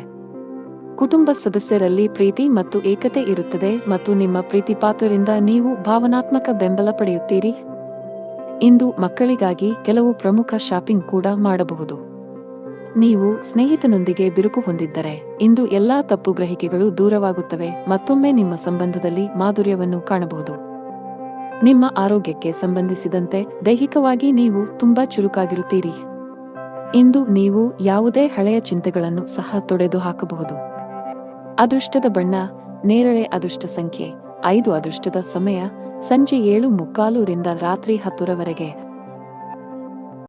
ಕುಟುಂಬ ಸದಸ್ಯರಲ್ಲಿ ಪ್ರೀತಿ ಮತ್ತು ಏಕತೆ ಇರುತ್ತದೆ ಮತ್ತು ನಿಮ್ಮ ಪ್ರೀತಿಪಾತ್ರರಿಂದ ನೀವು ಭಾವನಾತ್ಮಕ ಬೆಂಬಲ ಪಡೆಯುತ್ತೀರಿ. ಇಂದು ಮಕ್ಕಳಿಗಾಗಿ ಕೆಲವು ಪ್ರಮುಖ ಶಾಪಿಂಗ್ ಕೂಡ ಮಾಡಬಹುದು. ನೀವು ಸ್ನೇಹಿತನೊಂದಿಗೆ ಬಿರುಕು ಹೊಂದಿದ್ದರೆ ಇಂದು ಎಲ್ಲಾ ತಪ್ಪು ಗ್ರಹಿಕೆಗಳು ದೂರವಾಗುತ್ತವೆ. ಮತ್ತೊಮ್ಮೆ ನಿಮ್ಮ ಸಂಬಂಧದಲ್ಲಿ ಮಾಧುರ್ಯವನ್ನು ಕಾಣಬಹುದು. ನಿಮ್ಮ ಆರೋಗ್ಯಕ್ಕೆ ಸಂಬಂಧಿಸಿದಂತೆ ದೈಹಿಕವಾಗಿ ನೀವು ತುಂಬಾ ಚುರುಕಾಗಿರುತ್ತೀರಿ. ಇಂದು ನೀವು ಯಾವುದೇ ಹಳೆಯ ಚಿಂತೆಗಳನ್ನು ಸಹ ತೊಡೆದು ಹಾಕಬಹುದು. ಅದೃಷ್ಟದ ಬಣ್ಣ ನೇರಳೆ. ಅದೃಷ್ಟ ಸಂಖ್ಯೆ 5. ಅದೃಷ್ಟದ ಸಮಯ ಸಂಜೆ 7:45 ರಿಂದ ರಾತ್ರಿ 10 ರವರೆಗೆ.